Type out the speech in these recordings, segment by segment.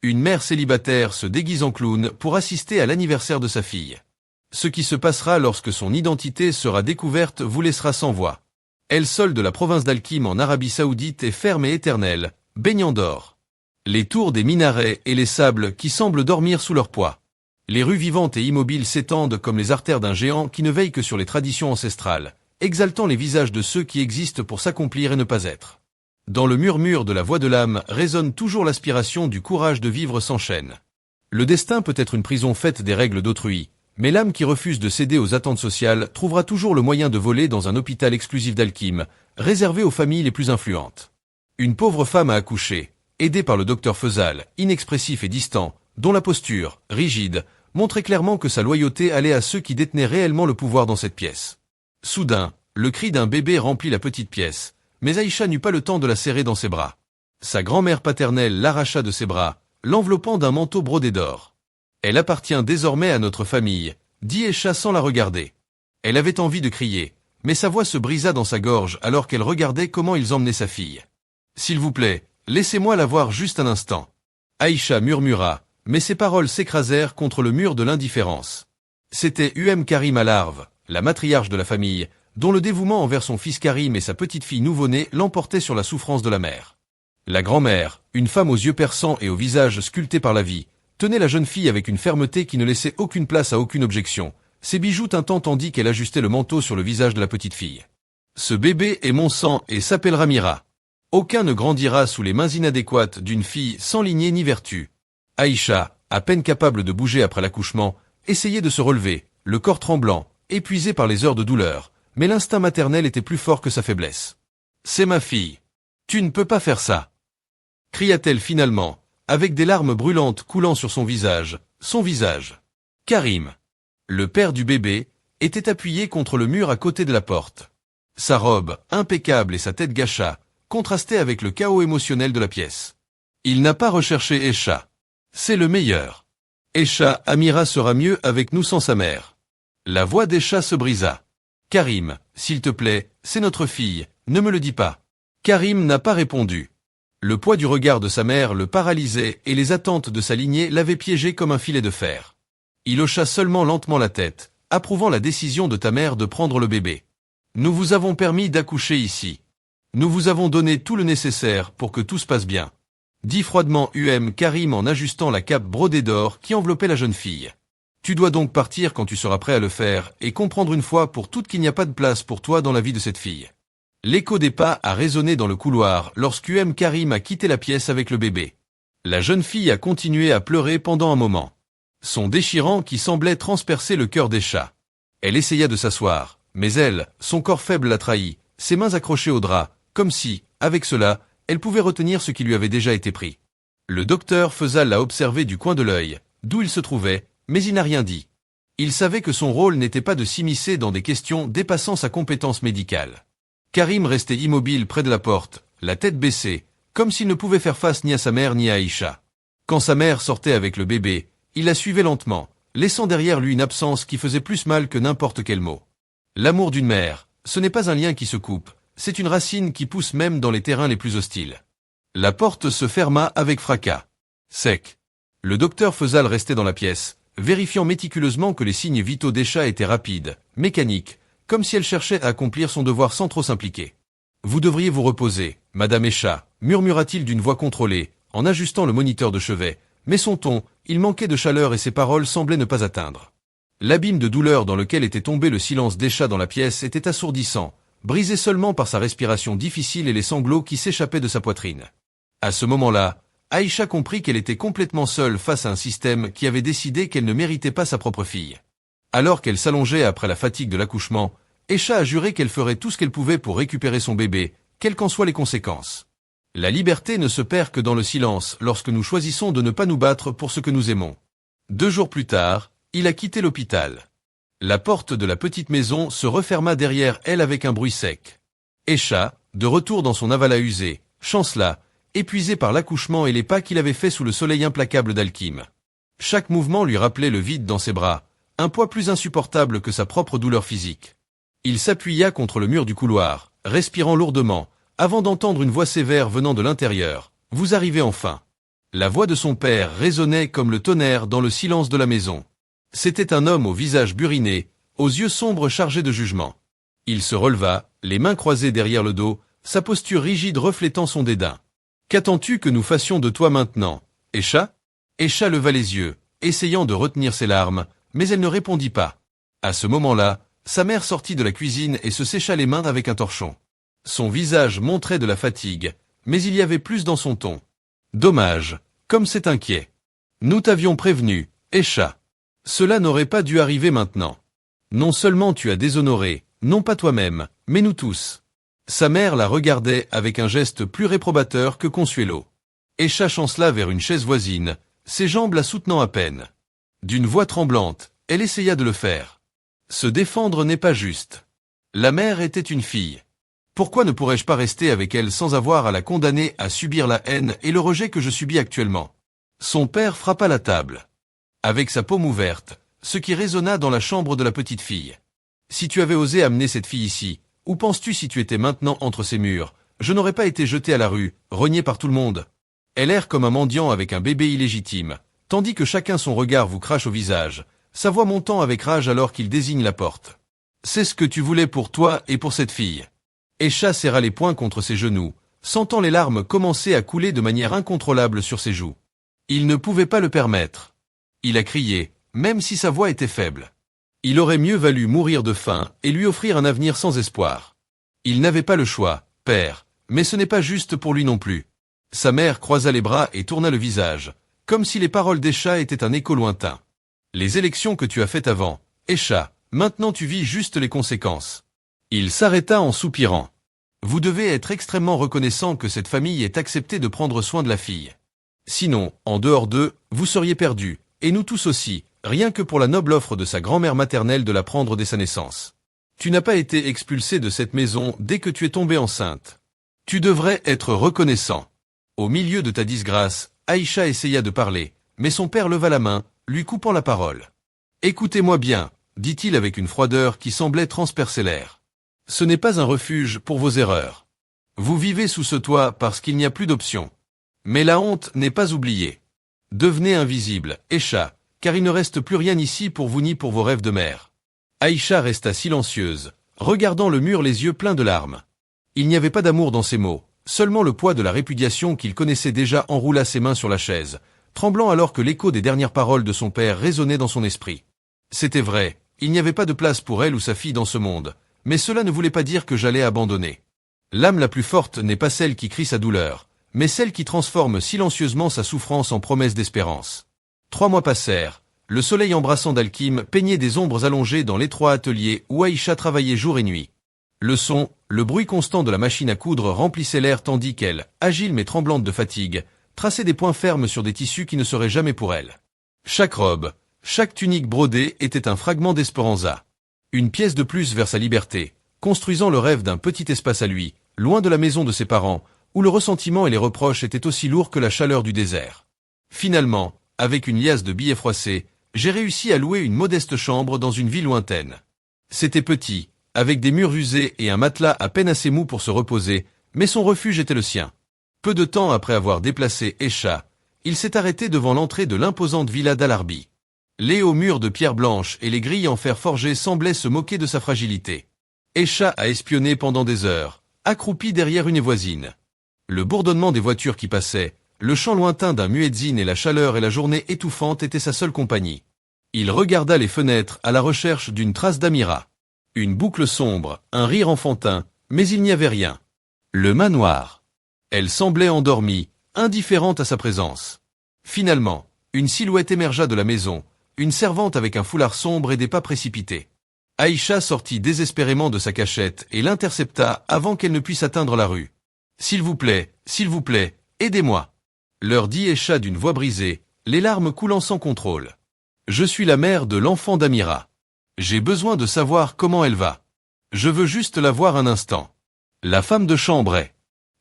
Une mère célibataire se déguise en clown pour assister à l'anniversaire de sa fille. Ce qui se passera lorsque son identité sera découverte vous laissera sans voix. El Sol de la province d'Al-Kim en Arabie Saoudite est ferme et éternel, baignant d'or. Les tours des minarets et les sables qui semblent dormir sous leur poids. Les rues vivantes et immobiles s'étendent comme les artères d'un géant qui ne veille que sur les traditions ancestrales, exaltant les visages de ceux qui existent pour s'accomplir et ne pas être. Dans le murmure de la voix de l'âme résonne toujours l'aspiration du courage de vivre sans chaîne. Le destin peut être une prison faite des règles d'autrui, mais l'âme qui refuse de céder aux attentes sociales trouvera toujours le moyen de voler dans un hôpital exclusif d'Al-Kim, réservé aux familles les plus influentes. Une pauvre femme a accouché, aidée par le docteur Feuzal, inexpressif et distant, dont la posture, rigide, montrait clairement que sa loyauté allait à ceux qui détenaient réellement le pouvoir dans cette pièce. Soudain, le cri d'un bébé remplit la petite pièce, mais Aïcha n'eut pas le temps de la serrer dans ses bras. Sa grand-mère paternelle l'arracha de ses bras, l'enveloppant d'un manteau brodé d'or. Elle appartient désormais à notre famille, dit Aïcha sans la regarder. Elle avait envie de crier, mais sa voix se brisa dans sa gorge alors qu'elle regardait comment ils emmenaient sa fille. S'il vous plaît, laissez-moi la voir juste un instant. Aïcha murmura, mais ses paroles s'écrasèrent contre le mur de l'indifférence. C'était Karim Al-Arv, la matriarche de la famille, dont le dévouement envers son fils Karim et sa petite-fille nouveau-née l'emportait sur la souffrance de la mère. La grand-mère, une femme aux yeux perçants et au visage sculpté par la vie, tenait la jeune fille avec une fermeté qui ne laissait aucune place à aucune objection, ses bijoux tintant tandis qu'elle ajustait le manteau sur le visage de la petite fille. Ce bébé est mon sang et s'appellera Mira. Aucun ne grandira sous les mains inadéquates d'une fille sans lignée ni vertu. Aïcha, à peine capable de bouger après l'accouchement, essayait de se relever, le corps tremblant, épuisé par les heures de douleur. Mais l'instinct maternel était plus fort que sa faiblesse. « C'est ma fille. Tu ne peux pas faire ça !» cria-t-elle finalement, avec des larmes brûlantes coulant sur son visage. Karim, le père du bébé, était appuyé contre le mur à côté de la porte. Sa robe, impeccable et sa tête gacha, contrastaient avec le chaos émotionnel de la pièce. Il n'a pas recherché Aïcha. C'est le meilleur. Aïcha, Amira sera mieux avec nous sans sa mère. La voix d'Aïcha se brisa. Karim, s'il te plaît, c'est notre fille, ne me le dis pas. Karim n'a pas répondu. Le poids du regard de sa mère le paralysait et les attentes de sa lignée l'avaient piégé comme un filet de fer. Il hocha seulement lentement la tête, approuvant la décision de ta mère de prendre le bébé. Nous vous avons permis d'accoucher ici. Nous vous avons donné tout le nécessaire pour que tout se passe bien. Dit froidement Karim en ajustant la cape brodée d'or qui enveloppait la jeune fille. Tu dois donc partir quand tu seras prêt à le faire et comprendre une fois pour toutes qu'il n'y a pas de place pour toi dans la vie de cette fille. L'écho des pas a résonné dans le couloir lorsque Karim a quitté la pièce avec le bébé. La jeune fille a continué à pleurer pendant un moment. Son déchirant qui semblait transpercer le cœur d'Aïcha. Elle essaya de s'asseoir, mais son corps faible l'a trahi, ses mains accrochées au drap, comme si, avec cela, elle pouvait retenir ce qui lui avait déjà été pris. Le docteur Feuzal l'a observé du coin de l'œil, d'où il se trouvait, mais il n'a rien dit. Il savait que son rôle n'était pas de s'immiscer dans des questions dépassant sa compétence médicale. Karim restait immobile près de la porte, la tête baissée, comme s'il ne pouvait faire face ni à sa mère ni à Aïcha. Quand sa mère sortait avec le bébé, il la suivait lentement, laissant derrière lui une absence qui faisait plus mal que n'importe quel mot. L'amour d'une mère, ce n'est pas un lien qui se coupe, c'est une racine qui pousse même dans les terrains les plus hostiles. La porte se ferma avec fracas. Sec. Le docteur Feuzal restait dans la pièce, vérifiant méticuleusement que les signes vitaux d'Aïcha étaient rapides, mécaniques, comme si elle cherchait à accomplir son devoir sans trop s'impliquer. « Vous devriez vous reposer, Madame Aïcha », murmura-t-il d'une voix contrôlée, en ajustant le moniteur de chevet, mais son ton, il manquait de chaleur et ses paroles semblaient ne pas atteindre. L'abîme de douleur dans lequel était tombé le silence d'Aïcha dans la pièce était assourdissant, brisé seulement par sa respiration difficile et les sanglots qui s'échappaient de sa poitrine. À ce moment-là, Aïcha comprit qu'elle était complètement seule face à un système qui avait décidé qu'elle ne méritait pas sa propre fille. Alors qu'elle s'allongeait après la fatigue de l'accouchement, Aïcha a juré qu'elle ferait tout ce qu'elle pouvait pour récupérer son bébé, quelles qu'en soient les conséquences. La liberté ne se perd que dans le silence lorsque nous choisissons de ne pas nous battre pour ce que nous aimons. 2 jours plus tard, il a quitté l'hôpital. La porte de la petite maison se referma derrière elle avec un bruit sec. Aïcha, de retour dans son avala usé, chancela, épuisé par l'accouchement et les pas qu'il avait faits sous le soleil implacable d'Al-Kim. Chaque mouvement lui rappelait le vide dans ses bras, un poids plus insupportable que sa propre douleur physique. Il s'appuya contre le mur du couloir, respirant lourdement, avant d'entendre une voix sévère venant de l'intérieur. « Vous arrivez enfin !» La voix de son père résonnait comme le tonnerre dans le silence de la maison. C'était un homme au visage buriné, aux yeux sombres chargés de jugement. Il se releva, les mains croisées derrière le dos, sa posture rigide reflétant son dédain. « Qu'attends-tu que nous fassions de toi maintenant, Aïcha ?» Aïcha leva les yeux, essayant de retenir ses larmes, mais elle ne répondit pas. À ce moment-là, sa mère sortit de la cuisine et se sécha les mains avec un torchon. Son visage montrait de la fatigue, mais il y avait plus dans son ton. « Dommage, comme c'est inquiet. Nous t'avions prévenu, Aïcha. Cela n'aurait pas dû arriver maintenant. Non seulement tu as déshonoré, non pas toi-même, mais nous tous. » Sa mère la regardait avec un geste plus réprobateur que Consuelo. Aïcha chancela vers une chaise voisine, ses jambes la soutenant à peine. D'une voix tremblante, elle essaya de le faire. Se défendre n'est pas juste. La mère était une fille. Pourquoi ne pourrais-je pas rester avec elle sans avoir à la condamner à subir la haine et le rejet que je subis actuellement? Son père frappa la table. Avec sa paume ouverte, ce qui résonna dans la chambre de la petite fille. Si tu avais osé amener cette fille ici, où penses-tu si tu étais maintenant entre ces murs? Je n'aurais pas été jeté à la rue, renié par tout le monde. Elle erre comme un mendiant avec un bébé illégitime, tandis que chacun son regard vous crache au visage, sa voix montant avec rage alors qu'il désigne la porte. C'est ce que tu voulais pour toi et pour cette fille. Aïcha serra les poings contre ses genoux, sentant les larmes commencer à couler de manière incontrôlable sur ses joues. Il ne pouvait pas le permettre. Il a crié, même si sa voix était faible. Il aurait mieux valu mourir de faim et lui offrir un avenir sans espoir. Il n'avait pas le choix, père, mais ce n'est pas juste pour lui non plus. Sa mère croisa les bras et tourna le visage, comme si les paroles d'Aïcha étaient un écho lointain. Les élections que tu as faites avant, Aïcha, maintenant tu vis juste les conséquences. Il s'arrêta en soupirant. Vous devez être extrêmement reconnaissant que cette famille ait accepté de prendre soin de la fille. Sinon, en dehors d'eux, vous seriez perdus, et nous tous aussi, rien que pour la noble offre de sa grand-mère maternelle de la prendre dès sa naissance. Tu n'as pas été expulsé de cette maison dès que tu es tombée enceinte. Tu devrais être reconnaissant. Au milieu de ta disgrâce, Aïcha essaya de parler, mais son père leva la main, lui coupant la parole. « Écoutez-moi bien, » dit-il avec une froideur qui semblait transpercer l'air. « Ce n'est pas un refuge pour vos erreurs. Vous vivez sous ce toit parce qu'il n'y a plus d'option. Mais la honte n'est pas oubliée. Devenez invisible, Aïcha, car il ne reste plus rien ici pour vous ni pour vos rêves de mère. » Aïcha resta silencieuse, regardant le mur les yeux pleins de larmes. Il n'y avait pas d'amour dans ses mots, seulement le poids de la répudiation qu'il connaissait déjà enroula ses mains sur la chaise, tremblant alors que l'écho des dernières paroles de son père résonnait dans son esprit. C'était vrai, il n'y avait pas de place pour elle ou sa fille dans ce monde, mais cela ne voulait pas dire que j'allais abandonner. L'âme la plus forte n'est pas celle qui crie sa douleur, mais celle qui transforme silencieusement sa souffrance en promesse d'espérance. 3 mois passèrent, le soleil embrassant d'Alkim peignait des ombres allongées dans l'étroit atelier où Aïcha travaillait jour et nuit. Le son, le bruit constant de la machine à coudre remplissait l'air tandis qu'elle, agile mais tremblante de fatigue, traçait des points fermes sur des tissus qui ne seraient jamais pour elle. Chaque robe, chaque tunique brodée était un fragment d'Espéranza. Une pièce de plus vers sa liberté, construisant le rêve d'un petit espace à lui, loin de la maison de ses parents, où le ressentiment et les reproches étaient aussi lourds que la chaleur du désert. Finalement, avec une liasse de billets froissés, j'ai réussi à louer une modeste chambre dans une ville lointaine. C'était petit, avec des murs usés et un matelas à peine assez mou pour se reposer, mais son refuge était le sien. Peu de temps après avoir déplacé Aïcha, il s'est arrêté devant l'entrée de l'imposante villa d'Al-Arbi. Les hauts murs de pierre blanche et les grilles en fer forgé semblaient se moquer de sa fragilité. Aïcha a espionné pendant des heures, accroupi derrière une voisine. Le bourdonnement des voitures qui passaient, le chant lointain d'un muezzin et la chaleur et la journée étouffante étaient sa seule compagnie. Il regarda les fenêtres à la recherche d'une trace d'Amira. Une boucle sombre, un rire enfantin, mais il n'y avait rien. Le manoir. Elle semblait endormie, indifférente à sa présence. Finalement, une silhouette émergea de la maison, une servante avec un foulard sombre et des pas précipités. Aïcha sortit désespérément de sa cachette et l'intercepta avant qu'elle ne puisse atteindre la rue. « S'il vous plaît, aidez-moi » leur dit Aïcha d'une voix brisée, les larmes coulant sans contrôle. « Je suis la mère de l'enfant d'Amira. J'ai besoin de savoir comment elle va. Je veux juste la voir un instant. » La femme de chambre est.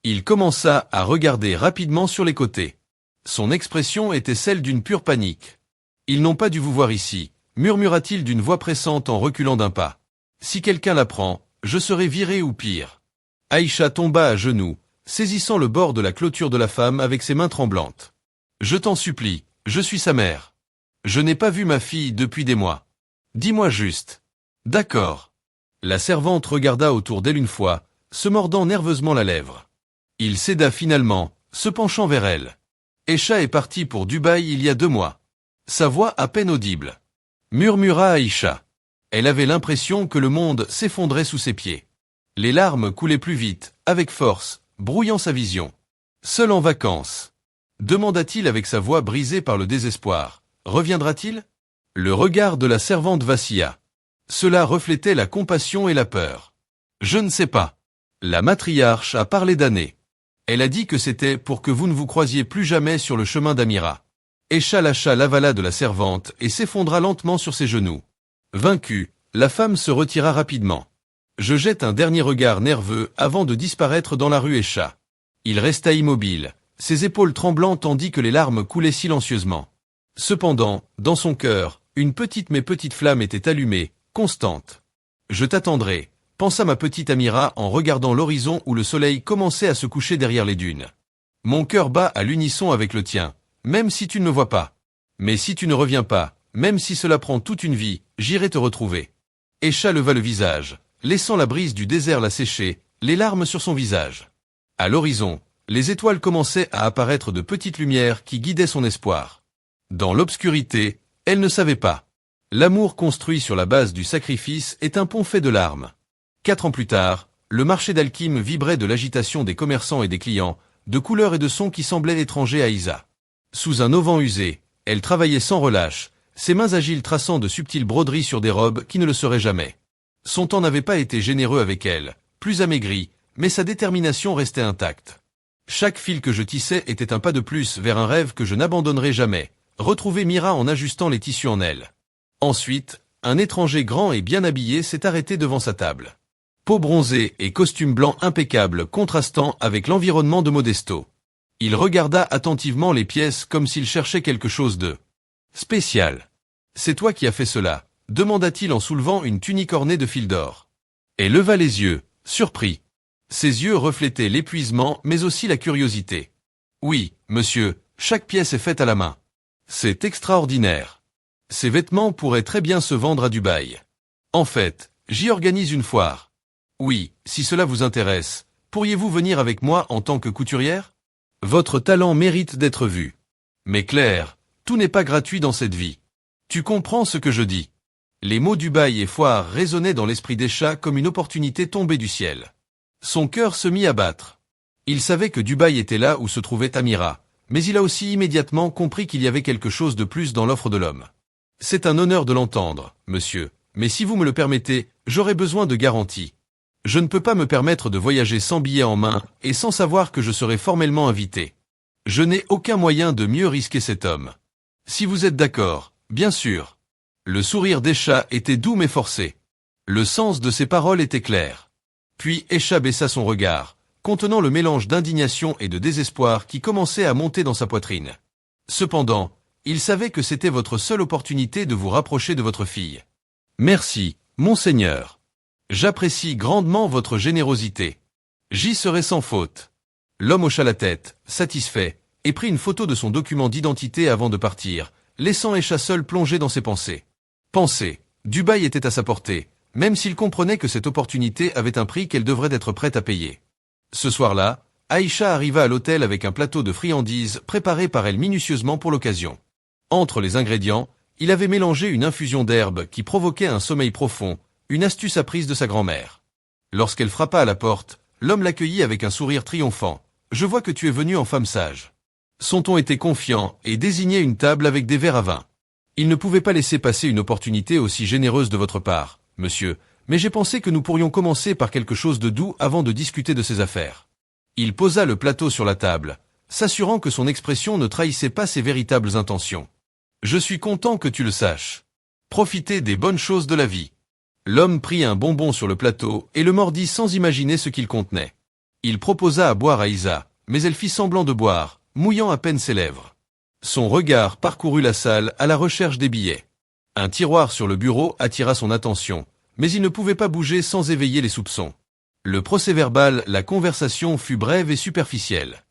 Il commença à regarder rapidement sur les côtés. Son expression était celle d'une pure panique. « Ils n'ont pas dû vous voir ici, » murmura-t-il d'une voix pressante en reculant d'un pas. « Si quelqu'un l'apprend, je serai viré ou pire. » Aïcha tomba à genoux, saisissant le bord de la clôture de la femme avec ses mains tremblantes. Je t'en supplie, je suis sa mère. Je n'ai pas vu ma fille depuis des mois. Dis-moi juste. D'accord. La servante regarda autour d'elle une fois, se mordant nerveusement la lèvre. Il céda finalement, se penchant vers elle. Aïcha est partie pour Dubaï il y a 2 mois. Sa voix à peine audible. Murmura Aïcha. Elle avait l'impression que le monde s'effondrait sous ses pieds. Les larmes coulaient plus vite, avec force, brouillant sa vision. Seul en vacances. Demanda-t-il avec sa voix brisée par le désespoir. Reviendra-t-il? Le regard de la servante vacilla. Cela reflétait la compassion et la peur. Je ne sais pas. La matriarche a parlé d'années. Elle a dit que c'était pour que vous ne vous croisiez plus jamais sur le chemin d'Amira. Aïcha lâcha l'avala de la servante et s'effondra lentement sur ses genoux. Vaincue, la femme se retira rapidement. Je jette un dernier regard nerveux avant de disparaître dans la rue Aïcha. Il resta immobile, ses épaules tremblant tandis que les larmes coulaient silencieusement. Cependant, dans son cœur, une petite mais petite flamme était allumée, constante. Je t'attendrai, pensa ma petite Amira en regardant l'horizon où le soleil commençait à se coucher derrière les dunes. Mon cœur bat à l'unisson avec le tien, même si tu ne me vois pas. Mais si tu ne reviens pas, même si cela prend toute une vie, j'irai te retrouver. Aïcha leva le visage, laissant la brise du désert la sécher, les larmes sur son visage. À l'horizon, les étoiles commençaient à apparaître de petites lumières qui guidaient son espoir. Dans l'obscurité, elle ne savait pas. L'amour construit sur la base du sacrifice est un pont fait de larmes. 4 ans plus tard, le marché d'Alkim vibrait de l'agitation des commerçants et des clients, de couleurs et de sons qui semblaient étrangers à Isa. Sous un auvent usé, elle travaillait sans relâche, ses mains agiles traçant de subtiles broderies sur des robes qui ne le seraient jamais. Son temps n'avait pas été généreux avec elle, plus amaigri, mais sa détermination restait intacte. Chaque fil que je tissais était un pas de plus vers un rêve que je n'abandonnerai jamais. Retrouver Mira en ajustant les tissus en elle. Ensuite, un étranger grand et bien habillé s'est arrêté devant sa table. Peau bronzée et costume blanc impeccable contrastant avec l'environnement de Modesto. Il regarda attentivement les pièces comme s'il cherchait quelque chose de spécial. C'est toi qui as fait cela, demanda-t-il en soulevant une tunique ornée de fils d'or. Et leva les yeux, surpris. Ses yeux reflétaient l'épuisement mais aussi la curiosité. Oui, monsieur, chaque pièce est faite à la main. C'est extraordinaire. Ces vêtements pourraient très bien se vendre à Dubaï. En fait, j'y organise une foire. Oui, si cela vous intéresse, pourriez-vous venir avec moi en tant que couturière? Votre talent mérite d'être vu. Mais Claire, tout n'est pas gratuit dans cette vie. Tu comprends ce que je dis. Les mots Dubaï et foire résonnaient dans l'esprit d'Aïcha comme une opportunité tombée du ciel. Son cœur se mit à battre. Il savait que Dubaï était là où se trouvait Amira. Mais il a aussi immédiatement compris qu'il y avait quelque chose de plus dans l'offre de l'homme. C'est un honneur de l'entendre, monsieur, mais si vous me le permettez, j'aurai besoin de garanties. Je ne peux pas me permettre de voyager sans billet en main et sans savoir que je serai formellement invité. Je n'ai aucun moyen de mieux risquer cet homme. Si vous êtes d'accord, bien sûr. Le sourire d'Aïcha était doux mais forcé. Le sens de ses paroles était clair. Puis Aïcha baissa son regard, contenant le mélange d'indignation et de désespoir qui commençait à monter dans sa poitrine. Cependant, il savait que c'était votre seule opportunité de vous rapprocher de votre fille. Merci, monseigneur. J'apprécie grandement votre générosité. J'y serai sans faute. L'homme hocha la tête, satisfait, et prit une photo de son document d'identité avant de partir, laissant Aïcha seule plongée dans ses pensées. Pensez, Dubaï était à sa portée, même s'il comprenait que cette opportunité avait un prix qu'elle devrait être prête à payer. Ce soir-là, Aïcha arriva à l'hôtel avec un plateau de friandises préparé par elle minutieusement pour l'occasion. Entre les ingrédients, il avait mélangé une infusion d'herbes qui provoquait un sommeil profond, une astuce apprise de sa grand-mère. Lorsqu'elle frappa à la porte, l'homme l'accueillit avec un sourire triomphant. « Je vois que tu es venu en femme sage. » Son ton était confiant et désignait une table avec des verres à vin. Il ne pouvait pas laisser passer une opportunité aussi généreuse de votre part, monsieur, mais j'ai pensé que nous pourrions commencer par quelque chose de doux avant de discuter de ses affaires. Il posa le plateau sur la table, s'assurant que son expression ne trahissait pas ses véritables intentions. Je suis content que tu le saches. Profitez des bonnes choses de la vie. L'homme prit un bonbon sur le plateau et le mordit sans imaginer ce qu'il contenait. Il proposa à boire à Isa, mais elle fit semblant de boire, mouillant à peine ses lèvres. Son regard parcourut la salle à la recherche des billets. Un tiroir sur le bureau attira son attention, mais il ne pouvait pas bouger sans éveiller les soupçons. Le procès-verbal, la conversation fut brève et superficielle.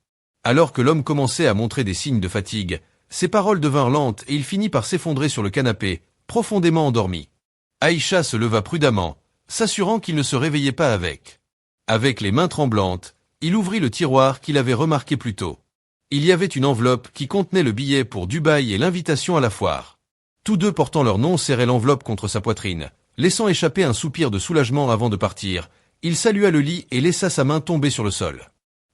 Alors que l'homme commençait à montrer des signes de fatigue, ses paroles devinrent lentes et il finit par s'effondrer sur le canapé, profondément endormi. Aïcha se leva prudemment, s'assurant qu'il ne se réveillait pas avec. Avec les mains tremblantes, il ouvrit le tiroir qu'il avait remarqué plus tôt. Il y avait une enveloppe qui contenait le billet pour Dubaï et l'invitation à la foire. Tous deux portant leur nom serraient l'enveloppe contre sa poitrine, laissant échapper un soupir de soulagement avant de partir. Il salua le lit et laissa sa main tomber sur le sol.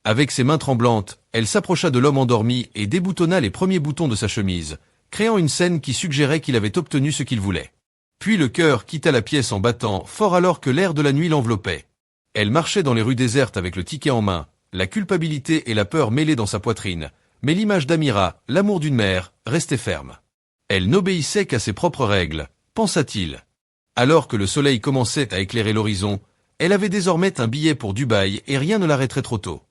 Avec ses mains tremblantes, elle s'approcha de l'homme endormi et déboutonna les premiers boutons de sa chemise, créant une scène qui suggérait qu'il avait obtenu ce qu'il voulait. Puis le cœur quitta la pièce en battant fort alors que l'air de la nuit l'enveloppait. Elle marchait dans les rues désertes avec le ticket en main, la culpabilité et la peur mêlées dans sa poitrine, mais l'image d'Amira, l'amour d'une mère, restait ferme. Elle n'obéissait qu'à ses propres règles, pensa-t-il. Alors que le soleil commençait à éclairer l'horizon, elle avait désormais un billet pour Dubaï et rien ne l'arrêterait trop tôt.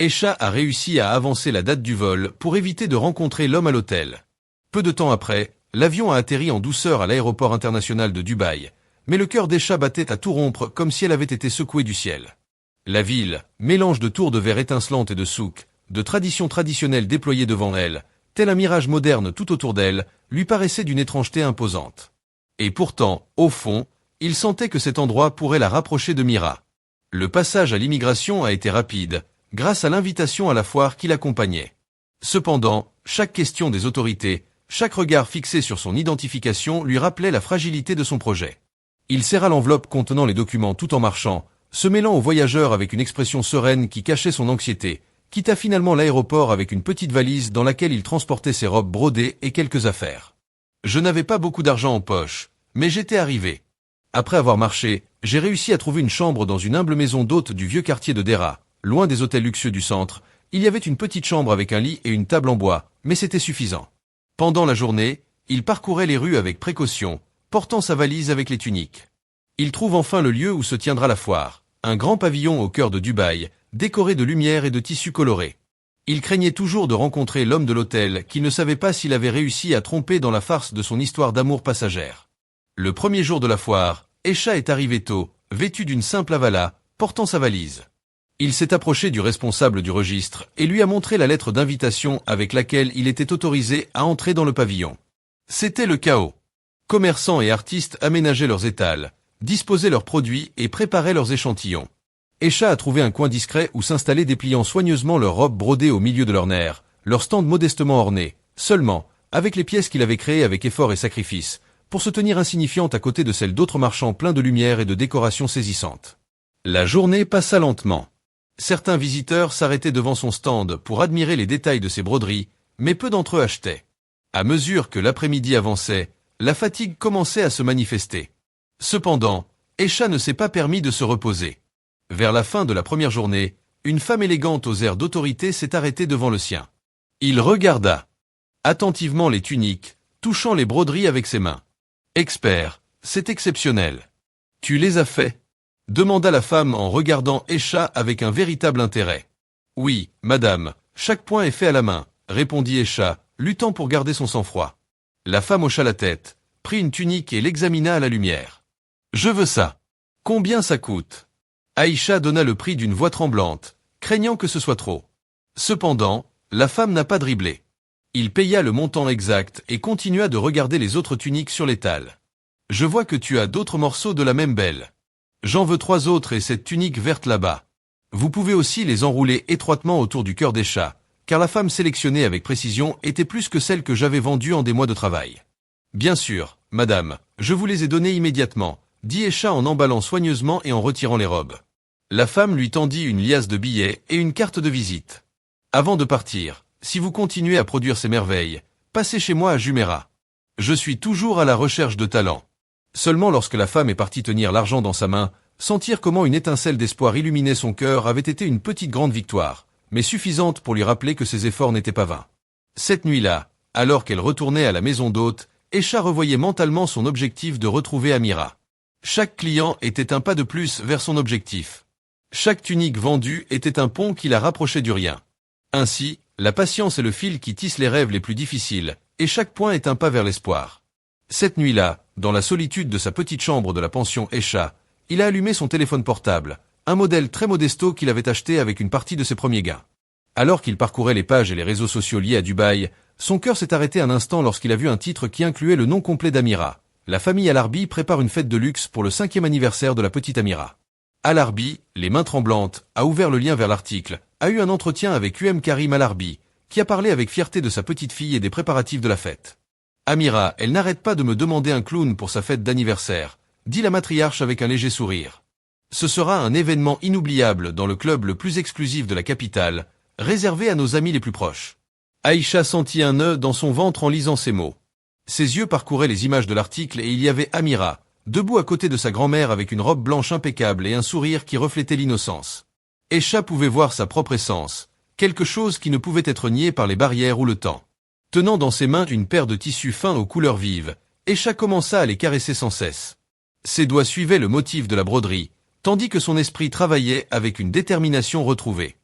Aïcha a réussi à avancer la date du vol pour éviter de rencontrer l'homme à l'hôtel. Peu de temps après, l'avion a atterri en douceur à l'aéroport international de Dubaï, mais le cœur d'Aïcha battait à tout rompre comme si elle avait été secouée du ciel. La ville, mélange de tours de verre étincelantes et de souks, de traditions traditionnelles déployées devant elle, tel un mirage moderne tout autour d'elle, lui paraissait d'une étrangeté imposante. Et pourtant, au fond, il sentait que cet endroit pourrait la rapprocher de Mira. Le passage à l'immigration a été rapide, grâce à l'invitation à la foire qui l'accompagnait. Cependant, chaque question des autorités, chaque regard fixé sur son identification lui rappelait la fragilité de son projet. Il serra l'enveloppe contenant les documents tout en marchant, se mêlant aux voyageurs avec une expression sereine qui cachait son anxiété, quitta finalement l'aéroport avec une petite valise dans laquelle il transportait ses robes brodées et quelques affaires. Je n'avais pas beaucoup d'argent en poche, mais j'étais arrivé. Après avoir marché, j'ai réussi à trouver une chambre dans une humble maison d'hôte du vieux quartier de Dera, loin des hôtels luxueux du centre. Il y avait une petite chambre avec un lit et une table en bois, mais c'était suffisant. Pendant la journée, il parcourait les rues avec précaution, portant sa valise avec les tuniques. Il trouve enfin le lieu où se tiendra la foire, un grand pavillon au cœur de Dubaï, décoré de lumière et de tissus colorés. Il craignait toujours de rencontrer l'homme de l'hôtel qu'il ne savait pas s'il avait réussi à tromper dans la farce de son histoire d'amour passagère. Le premier jour de la foire, Aïcha est arrivé tôt, vêtu d'une simple avala, portant sa valise. Il s'est approché du responsable du registre et lui a montré la lettre d'invitation avec laquelle il était autorisé à entrer dans le pavillon. C'était le chaos. Commerçants et artistes aménageaient leurs étals, disposaient leurs produits et préparaient leurs échantillons. Aïcha a trouvé un coin discret où s'installer dépliant soigneusement leurs robes brodées au milieu de leurs nerfs, leur stand modestement orné, seulement, avec les pièces qu'il avait créées avec effort et sacrifice, pour se tenir insignifiante à côté de celles d'autres marchands pleins de lumière et de décorations saisissantes. La journée passa lentement. Certains visiteurs s'arrêtaient devant son stand pour admirer les détails de ses broderies, mais peu d'entre eux achetaient. À mesure que l'après-midi avançait, la fatigue commençait à se manifester. Cependant, Aïcha ne s'est pas permis de se reposer. Vers la fin de la première journée, une femme élégante aux airs d'autorité s'est arrêtée devant le sien. Il regarda attentivement les tuniques, touchant les broderies avec ses mains. « Expert, c'est exceptionnel. Tu les as faits ?» demanda la femme en regardant Aïcha avec un véritable intérêt. « Oui, madame, chaque point est fait à la main, » répondit Aïcha, luttant pour garder son sang-froid. La femme hocha la tête, prit une tunique et l'examina à la lumière. « Je veux ça. Combien ça coûte ?» Aïcha donna le prix d'une voix tremblante, craignant que ce soit trop. Cependant, la femme n'a pas dribblé. Il paya le montant exact et continua de regarder les autres tuniques sur l'étal. « Je vois que tu as d'autres morceaux de la même belle. J'en veux 3 autres et cette tunique verte là-bas. Vous pouvez aussi les enrouler étroitement autour du cœur d'Aïcha, car la femme sélectionnée avec précision était plus que celle que j'avais vendue en des mois de travail. »« Bien sûr, madame, je vous les ai données immédiatement, » dit Aïcha en emballant soigneusement et en retirant les robes. La femme lui tendit une liasse de billets et une carte de visite. « Avant de partir, si vous continuez à produire ces merveilles, passez chez moi à Jumeirah. Je suis toujours à la recherche de talents. » Seulement lorsque la femme est partie tenir l'argent dans sa main, sentir comment une étincelle d'espoir illuminait son cœur avait été une petite grande victoire, mais suffisante pour lui rappeler que ses efforts n'étaient pas vains. Cette nuit-là, alors qu'elle retournait à la maison d'hôte, Aïcha revoyait mentalement son objectif de retrouver Amira. Chaque client était un pas de plus vers son objectif. Chaque tunique vendue était un pont qui la rapprochait du rien. Ainsi, la patience est le fil qui tisse les rêves les plus difficiles, et chaque point est un pas vers l'espoir. Cette nuit-là, dans la solitude de sa petite chambre de la pension Aïcha, il a allumé son téléphone portable, un modèle très modesto qu'il avait acheté avec une partie de ses premiers gains. Alors qu'il parcourait les pages et les réseaux sociaux liés à Dubaï, son cœur s'est arrêté un instant lorsqu'il a vu un titre qui incluait le nom complet d'Amira. La famille Al-Arbi prépare une fête de luxe pour le 5e anniversaire de la petite Amira. Al-Arbi, les mains tremblantes, a ouvert le lien vers l'article, a eu un entretien avec Karim Al-Arbi, qui a parlé avec fierté de sa petite fille et des préparatifs de la fête. Amira, elle n'arrête pas de me demander un clown pour sa fête d'anniversaire, dit la matriarche avec un léger sourire. Ce sera un événement inoubliable dans le club le plus exclusif de la capitale, réservé à nos amis les plus proches. Aïcha sentit un nœud dans son ventre en lisant ces mots. Ses yeux parcouraient les images de l'article et il y avait Amira, debout à côté de sa grand-mère avec une robe blanche impeccable et un sourire qui reflétait l'innocence. Aïcha pouvait voir sa propre essence, quelque chose qui ne pouvait être nié par les barrières ou le temps. Tenant dans ses mains une paire de tissus fins aux couleurs vives, Aïcha commença à les caresser sans cesse. Ses doigts suivaient le motif de la broderie, tandis que son esprit travaillait avec une détermination retrouvée.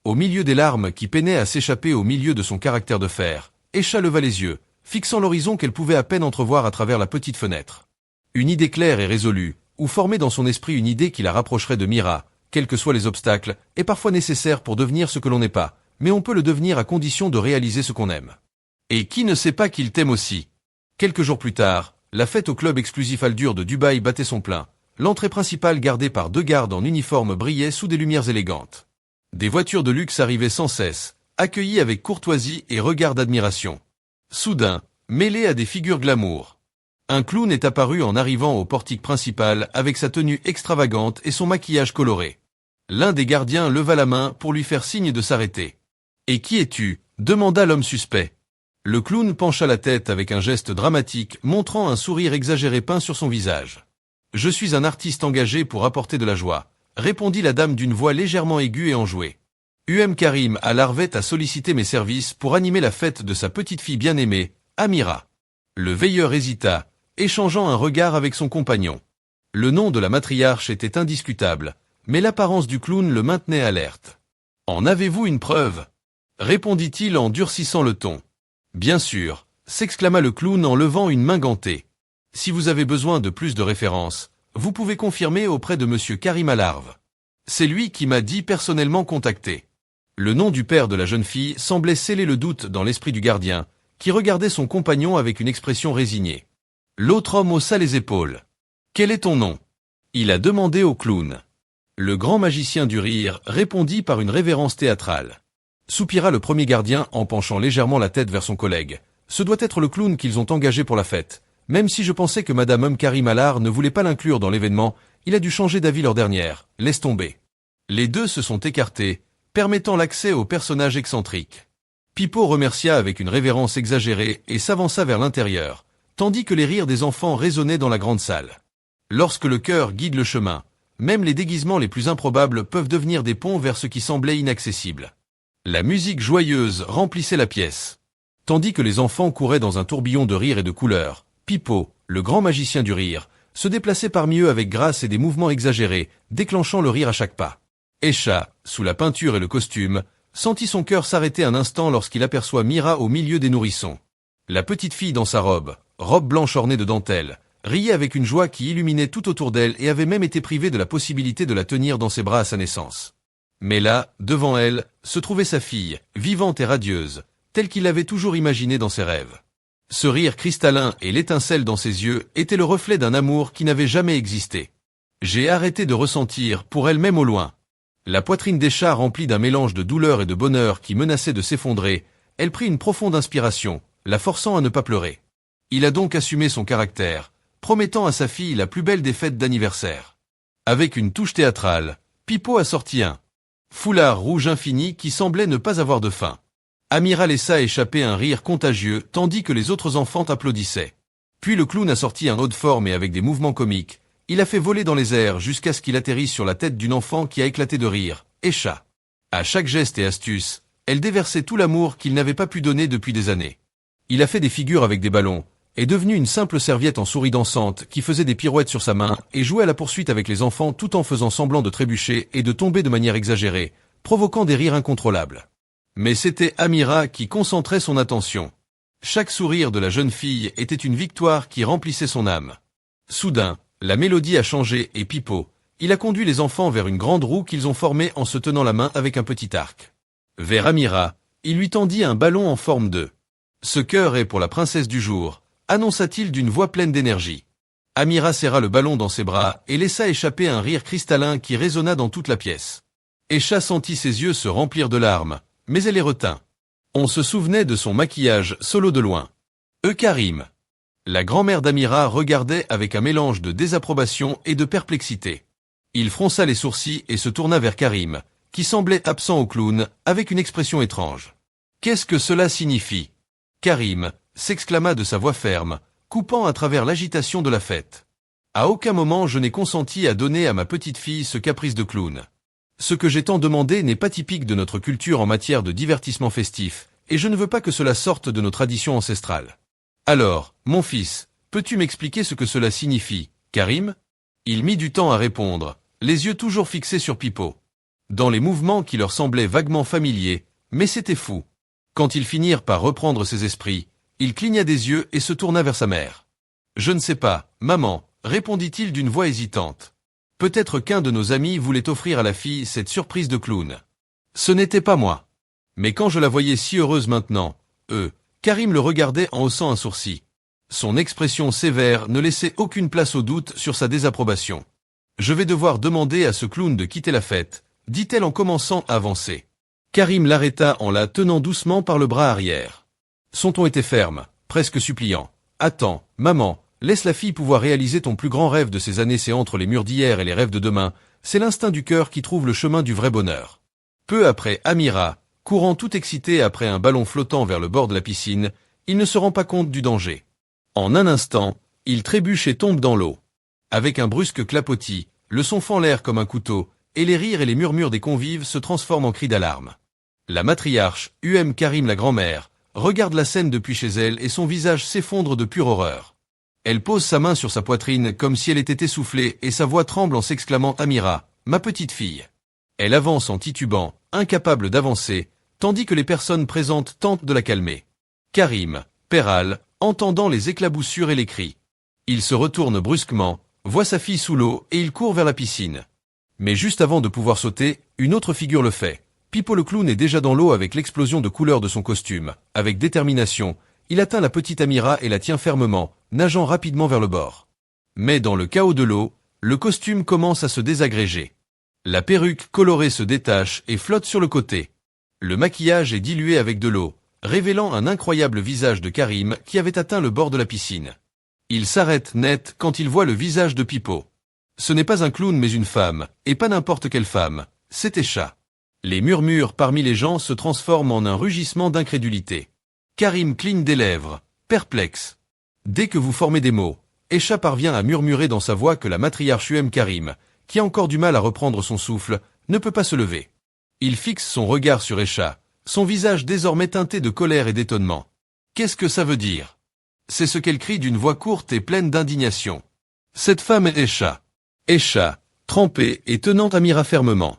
Au milieu des larmes qui peinaient à s'échapper au milieu de son caractère de fer, Aïcha leva les yeux, fixant l'horizon qu'elle pouvait à peine entrevoir à travers la petite fenêtre. Une idée claire et résolue, ou formait dans son esprit une idée qui la rapprocherait de Mira, quels que soient les obstacles, est parfois nécessaire pour devenir ce que l'on n'est pas, mais on peut le devenir à condition de réaliser ce qu'on aime. Et qui ne sait pas qu'il t'aime aussi? Quelques jours plus tard, la fête au club exclusif Al-Dur de Dubaï battait son plein. L'entrée principale gardée par 2 gardes en uniforme brillait sous des lumières élégantes. Des voitures de luxe arrivaient sans cesse, accueillies avec courtoisie et regard d'admiration. Soudain, mêlé à des figures glamour, un clown est apparu en arrivant au portique principal avec sa tenue extravagante et son maquillage coloré. L'un des gardiens leva la main pour lui faire signe de s'arrêter. « Et qui es-tu » demanda l'homme suspect. Le clown pencha la tête avec un geste dramatique, montrant un sourire exagéré peint sur son visage. « Je suis un artiste engagé pour apporter de la joie », répondit la dame d'une voix légèrement aiguë et enjouée. Karim Al-Arbi a sollicité mes services pour animer la fête de sa petite fille bien-aimée, Amira. Le veilleur hésita, échangeant un regard avec son compagnon. Le nom de la matriarche était indiscutable, mais l'apparence du clown le maintenait alerte. « En avez-vous une preuve ?» répondit-il en durcissant le ton. « Bien sûr », s'exclama le clown en levant une main gantée. « Si vous avez besoin de plus de références, vous pouvez confirmer auprès de Monsieur Karim Al-Arbi. C'est lui qui m'a dit personnellement contacter. » Le nom du père de la jeune fille semblait sceller le doute dans l'esprit du gardien, qui regardait son compagnon avec une expression résignée. L'autre homme haussa les épaules. « Quel est ton nom ?» il a demandé au clown. Le grand magicien du rire répondit par une révérence théâtrale. Soupira le premier gardien en penchant légèrement la tête vers son collègue. Ce doit être le clown qu'ils ont engagé pour la fête. Même si je pensais que Madame Karim Al-Arbi ne voulait pas l'inclure dans l'événement, il a dû changer d'avis l'heure dernière. Laisse tomber. Les deux se sont écartés, permettant l'accès au personnage excentrique. Pipo remercia avec une révérence exagérée et s'avança vers l'intérieur, tandis que les rires des enfants résonnaient dans la grande salle. Lorsque le cœur guide le chemin, même les déguisements les plus improbables peuvent devenir des ponts vers ce qui semblait inaccessible. La musique joyeuse remplissait la pièce. Tandis que les enfants couraient dans un tourbillon de rire et de couleurs, Pipo, le grand magicien du rire, se déplaçait parmi eux avec grâce et des mouvements exagérés, déclenchant le rire à chaque pas. Aïcha, sous la peinture et le costume, sentit son cœur s'arrêter un instant lorsqu'il aperçoit Mira au milieu des nourrissons. La petite fille dans sa robe blanche ornée de dentelle, riait avec une joie qui illuminait tout autour d'elle et avait même été privée de la possibilité de la tenir dans ses bras à sa naissance. Mais là, devant elle, se trouvait sa fille, vivante et radieuse, telle qu'il l'avait toujours imaginée dans ses rêves. Ce rire cristallin et l'étincelle dans ses yeux étaient le reflet d'un amour qui n'avait jamais existé. J'ai arrêté de ressentir, pour elle même au loin. La poitrine d'Aïcha remplie d'un mélange de douleur et de bonheur qui menaçait de s'effondrer, elle prit une profonde inspiration, la forçant à ne pas pleurer. Il a donc assumé son caractère, promettant à sa fille la plus belle des fêtes d'anniversaire. Avec une touche théâtrale, Pipo a sorti un foulard rouge infini qui semblait ne pas avoir de fin. Amira laissa échapper un rire contagieux tandis que les autres enfants applaudissaient. Puis le clown a sorti un haut de forme et avec des mouvements comiques, il a fait voler dans les airs jusqu'à ce qu'il atterrisse sur la tête d'une enfant qui a éclaté de rire, Aïcha. À chaque geste et astuce, elle déversait tout l'amour qu'il n'avait pas pu donner depuis des années. Il a fait des figures avec des ballons, est devenu une simple serviette en souris dansante qui faisait des pirouettes sur sa main et jouait à la poursuite avec les enfants tout en faisant semblant de trébucher et de tomber de manière exagérée, provoquant des rires incontrôlables. Mais c'était Amira qui concentrait son attention. Chaque sourire de la jeune fille était une victoire qui remplissait son âme. Soudain, la mélodie a changé et Pipo, il a conduit les enfants vers une grande roue qu'ils ont formée en se tenant la main avec un petit arc. Vers Amira, il lui tendit un ballon en forme de « Ce cœur est pour la princesse du jour », annonça-t-il d'une voix pleine d'énergie. Amira serra le ballon dans ses bras et laissa échapper un rire cristallin qui résonna dans toute la pièce. Esha sentit ses yeux se remplir de larmes, mais elle les retint. On se souvenait de son maquillage solo de loin. Karim. La grand-mère d'Amira regardait avec un mélange de désapprobation et de perplexité. Il fronça les sourcils et se tourna vers Karim, qui semblait absent au clown, avec une expression étrange. « Qu'est-ce que cela signifie ?» Karim s'exclama de sa voix ferme, coupant à travers l'agitation de la fête. « À aucun moment je n'ai consenti à donner à ma petite fille ce caprice de clown. Ce que j'ai tant demandé n'est pas typique de notre culture en matière de divertissement festif, et je ne veux pas que cela sorte de nos traditions ancestrales. Alors, mon fils, peux-tu m'expliquer ce que cela signifie, Karim ?» Il mit du temps à répondre, les yeux toujours fixés sur Pipo. Dans les mouvements qui leur semblaient vaguement familiers, mais c'était fou. Quand ils finirent par reprendre ses esprits, il cligna des yeux et se tourna vers sa mère. « Je ne sais pas, maman, » répondit-il d'une voix hésitante. Peut-être qu'un de nos amis voulait offrir à la fille cette surprise de clown. Ce n'était pas moi. Mais quand je la voyais si heureuse maintenant, Karim le regardait en haussant un sourcil. Son expression sévère ne laissait aucune place au doute sur sa désapprobation. « Je vais devoir demander à ce clown de quitter la fête, » dit-elle en commençant à avancer. Karim l'arrêta en la tenant doucement par le bras arrière. Son ton était ferme, presque suppliant. « Attends, maman, laisse la fille pouvoir réaliser ton plus grand rêve de ces années, c'est entre les murs d'hier et les rêves de demain, c'est l'instinct du cœur qui trouve le chemin du vrai bonheur. » Peu après, Amira, courant tout excité après un ballon flottant vers le bord de la piscine, il ne se rend pas compte du danger. En un instant, il trébuche et tombe dans l'eau. Avec un brusque clapotis, le son fend l'air comme un couteau, et les rires et les murmures des convives se transforment en cris d'alarme. La matriarche, Karim la grand-mère, regarde la scène depuis chez elle et son visage s'effondre de pure horreur. Elle pose sa main sur sa poitrine comme si elle était essoufflée et sa voix tremble en s'exclamant « Amira, ma petite fille ». Elle avance en titubant, incapable d'avancer, tandis que les personnes présentes tentent de la calmer. Karim, pâle, entendant les éclaboussures et les cris. Il se retourne brusquement, voit sa fille sous l'eau et il court vers la piscine. Mais juste avant de pouvoir sauter, une autre figure le fait. Pipo le clown est déjà dans l'eau avec l'explosion de couleur de son costume. Avec détermination, il atteint la petite Amira et la tient fermement, nageant rapidement vers le bord. Mais dans le chaos de l'eau, le costume commence à se désagréger. La perruque colorée se détache et flotte sur le côté. Le maquillage est dilué avec de l'eau, révélant un incroyable visage de Karim qui avait atteint le bord de la piscine. Il s'arrête net quand il voit le visage de Pipo. Ce n'est pas un clown mais une femme, et pas n'importe quelle femme, c'est Esha. Les murmures parmi les gens se transforment en un rugissement d'incrédulité. Karim cligne des lèvres, perplexe. Dès que vous formez des mots, Esha parvient à murmurer dans sa voix que la matriarche Karim, qui a encore du mal à reprendre son souffle, ne peut pas se lever. Il fixe son regard sur Esha, son visage désormais teinté de colère et d'étonnement. Qu'est-ce que ça veut dire? C'est ce qu'elle crie d'une voix courte et pleine d'indignation. Cette femme est Esha. Esha, trempée et tenant Amira fermement.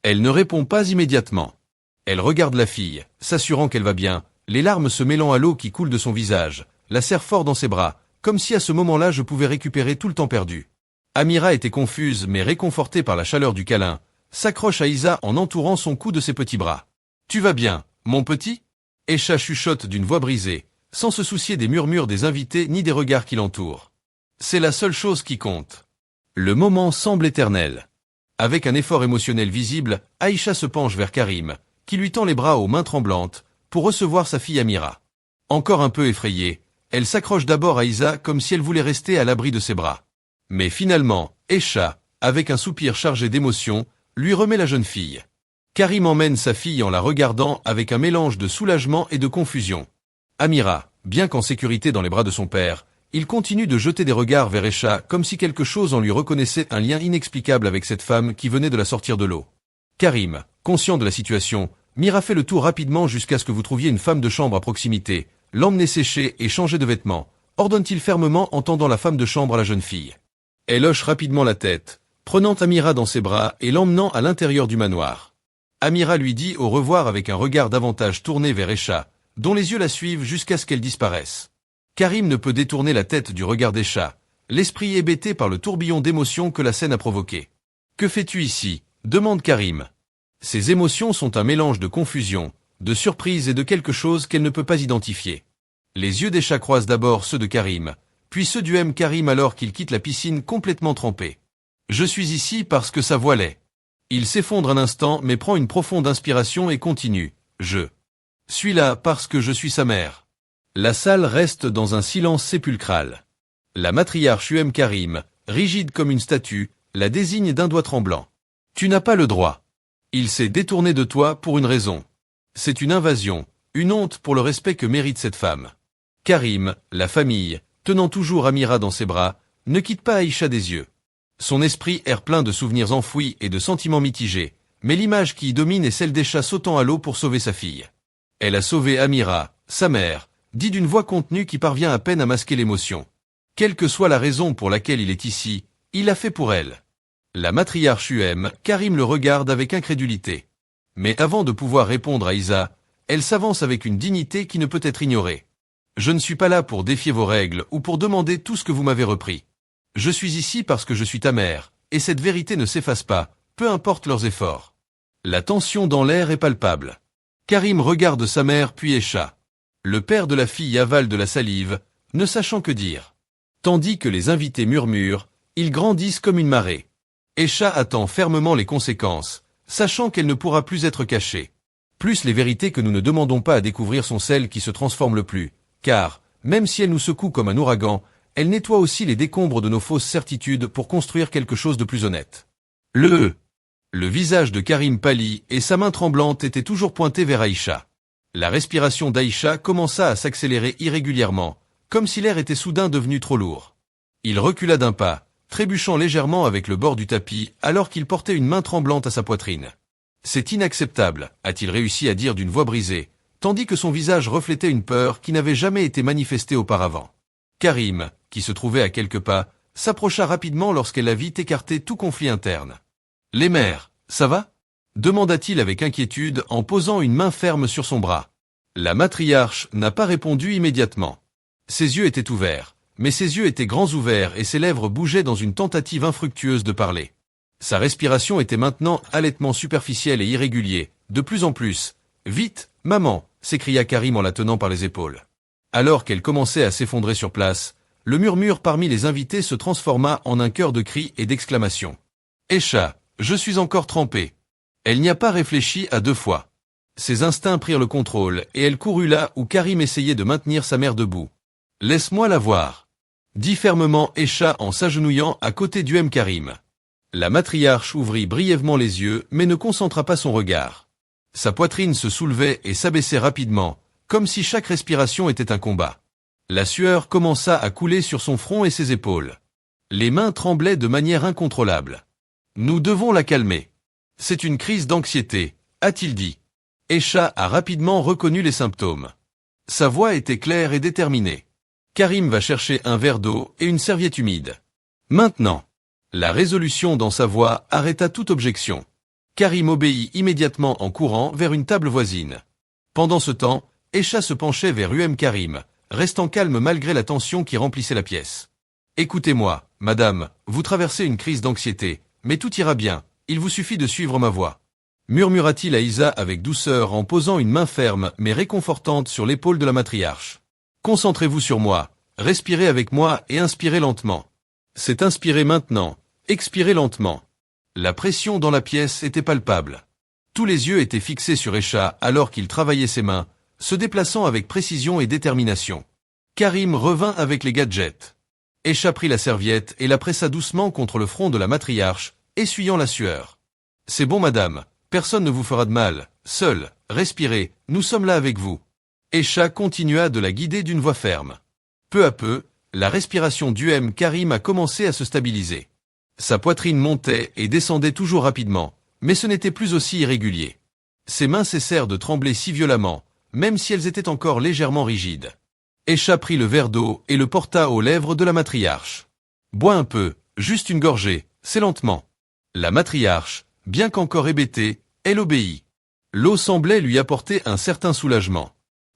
Elle ne répond pas immédiatement. Elle regarde la fille, s'assurant qu'elle va bien, les larmes se mêlant à l'eau qui coule de son visage, la serre fort dans ses bras, comme si à ce moment-là je pouvais récupérer tout le temps perdu. Amira était confuse mais réconfortée par la chaleur du câlin, s'accroche à Isa en entourant son cou de ses petits bras. « Tu vas bien, mon petit ?» Esha chuchote d'une voix brisée, sans se soucier des murmures des invités ni des regards qui l'entourent. C'est la seule chose qui compte. Le moment semble éternel. Avec un effort émotionnel visible, Aïcha se penche vers Karim, qui lui tend les bras aux mains tremblantes, pour recevoir sa fille Amira. Encore un peu effrayée, elle s'accroche d'abord à Isa comme si elle voulait rester à l'abri de ses bras. Mais finalement, Esha, avec un soupir chargé d'émotion, lui remet la jeune fille. Karim emmène sa fille en la regardant avec un mélange de soulagement et de confusion. Amira, bien qu'en sécurité dans les bras de son père, il continue de jeter des regards vers Esha comme si quelque chose en lui reconnaissait un lien inexplicable avec cette femme qui venait de la sortir de l'eau. Karim, conscient de la situation, Mira fait le tour rapidement jusqu'à ce que vous trouviez une femme de chambre à proximité, l'emmenez sécher et changer de vêtements, ordonne-t-il fermement en tendant la femme de chambre à la jeune fille. Elle hoche rapidement la tête, prenant Amira dans ses bras et l'emmenant à l'intérieur du manoir. Amira lui dit au revoir avec un regard davantage tourné vers Esha, dont les yeux la suivent jusqu'à ce qu'elle disparaisse. Karim ne peut détourner la tête du regard d'Esha, l'esprit hébété par le tourbillon d'émotions que la scène a provoqué. « Que fais-tu ici ?» demande Karim. Ses émotions sont un mélange de confusion, de surprise et de quelque chose qu'elle ne peut pas identifier. Les yeux d'Esha croisent d'abord ceux de Karim, puis ceux d'U.M. Karim alors qu'il quitte la piscine complètement trempé. Je suis ici parce que sa voix l'est. Il s'effondre un instant mais prend une profonde inspiration et continue. Je suis là parce que je suis sa mère. La salle reste dans un silence sépulcral. La matriarche U.M. Karim, rigide comme une statue, la désigne d'un doigt tremblant. Tu n'as pas le droit. Il s'est détourné de toi pour une raison. C'est une invasion, une honte pour le respect que mérite cette femme. Karim, la famille, tenant toujours Amira dans ses bras, ne quitte pas Aïcha des yeux. Son esprit erre plein de souvenirs enfouis et de sentiments mitigés, mais l'image qui y domine est celle d'Aïcha sautant à l'eau pour sauver sa fille. Elle a sauvé Amira, sa mère, dit d'une voix contenue qui parvient à peine à masquer l'émotion. Quelle que soit la raison pour laquelle il est ici, il l'a fait pour elle. La matriarche U.M. Karim le regarde avec incrédulité. Mais avant de pouvoir répondre à Isa, elle s'avance avec une dignité qui ne peut être ignorée. Je ne suis pas là pour défier vos règles ou pour demander tout ce que vous m'avez repris. Je suis ici parce que je suis ta mère, et cette vérité ne s'efface pas, peu importe leurs efforts. La tension dans l'air est palpable. Karim regarde sa mère puis Aïcha. Le père de la fille avale de la salive, ne sachant que dire. Tandis que les invités murmurent, ils grandissent comme une marée. Aïcha attend fermement les conséquences, sachant qu'elle ne pourra plus être cachée. Plus les vérités que nous ne demandons pas à découvrir sont celles qui se transforment le plus, car, même si elles nous secouent comme un ouragan, elles nettoient aussi les décombres de nos fausses certitudes pour construire quelque chose de plus honnête. Le visage de Karim pâlit et sa main tremblante était toujours pointée vers Aïcha. La respiration d'Aïcha commença à s'accélérer irrégulièrement, comme si l'air était soudain devenu trop lourd. Il recula d'un pas, trébuchant légèrement avec le bord du tapis alors qu'il portait une main tremblante à sa poitrine. « C'est inacceptable », a-t-il réussi à dire d'une voix brisée, tandis que son visage reflétait une peur qui n'avait jamais été manifestée auparavant. Karim, qui se trouvait à quelques pas, s'approcha rapidement lorsqu'elle la vit écarter tout conflit interne. « Les mères, ça va ?» demanda-t-il avec inquiétude en posant une main ferme sur son bras. La matriarche n'a pas répondu immédiatement. Ses yeux étaient ouverts, mais ses yeux étaient grands ouverts et ses lèvres bougeaient dans une tentative infructueuse de parler. Sa respiration était maintenant halètement superficielle et irrégulière, de plus en plus. « Vite, maman !» s'écria Karim en la tenant par les épaules. Alors qu'elle commençait à s'effondrer sur place, le murmure parmi les invités se transforma en un chœur de cris et d'exclamations. « Aïcha, je suis encore trempée. » Elle n'y a pas réfléchi à deux fois. Ses instincts prirent le contrôle et elle courut là où Karim essayait de maintenir sa mère debout. « Laisse-moi la voir !» dit fermement Aïcha en s'agenouillant à côté d'U.M. Karim. La matriarche ouvrit brièvement les yeux mais ne concentra pas son regard. Sa poitrine se soulevait et s'abaissait rapidement, comme si chaque respiration était un combat. La sueur commença à couler sur son front et ses épaules. Les mains tremblaient de manière incontrôlable. « Nous devons la calmer. C'est une crise d'anxiété », a-t-il dit. Aïcha a rapidement reconnu les symptômes. Sa voix était claire et déterminée. Karim va chercher un verre d'eau et une serviette humide. Maintenant. La résolution dans sa voix arrêta toute objection. Karim obéit immédiatement en courant vers une table voisine. Pendant ce temps, Aïcha se penchait vers U.M. Karim, restant calme malgré la tension qui remplissait la pièce. « Écoutez-moi, madame, vous traversez une crise d'anxiété, mais tout ira bien, il vous suffit de suivre ma voie. » murmura-t-il à Isa avec douceur en posant une main ferme mais réconfortante sur l'épaule de la matriarche. « Concentrez-vous sur moi, respirez avec moi et inspirez lentement. C'est inspirer maintenant, expirez lentement. » La pression dans la pièce était palpable. Tous les yeux étaient fixés sur Aïcha alors qu'il travaillait ses mains, se déplaçant avec précision et détermination. Karim revint avec les gadgets. Aïcha prit la serviette et la pressa doucement contre le front de la matriarche, essuyant la sueur. « C'est bon madame, personne ne vous fera de mal, seul, respirez, nous sommes là avec vous. » Aïcha continua de la guider d'une voix ferme. Peu à peu, la respiration d'U.M. Karim a commencé à se stabiliser. Sa poitrine montait et descendait toujours rapidement, mais ce n'était plus aussi irrégulier. Ses mains cessèrent de trembler si violemment, même si elles étaient encore légèrement rigides. Aïcha prit le verre d'eau et le porta aux lèvres de la matriarche. « Bois un peu, juste une gorgée, c'est lentement. » La matriarche, bien qu'encore hébétée, elle obéit. L'eau semblait lui apporter un certain soulagement.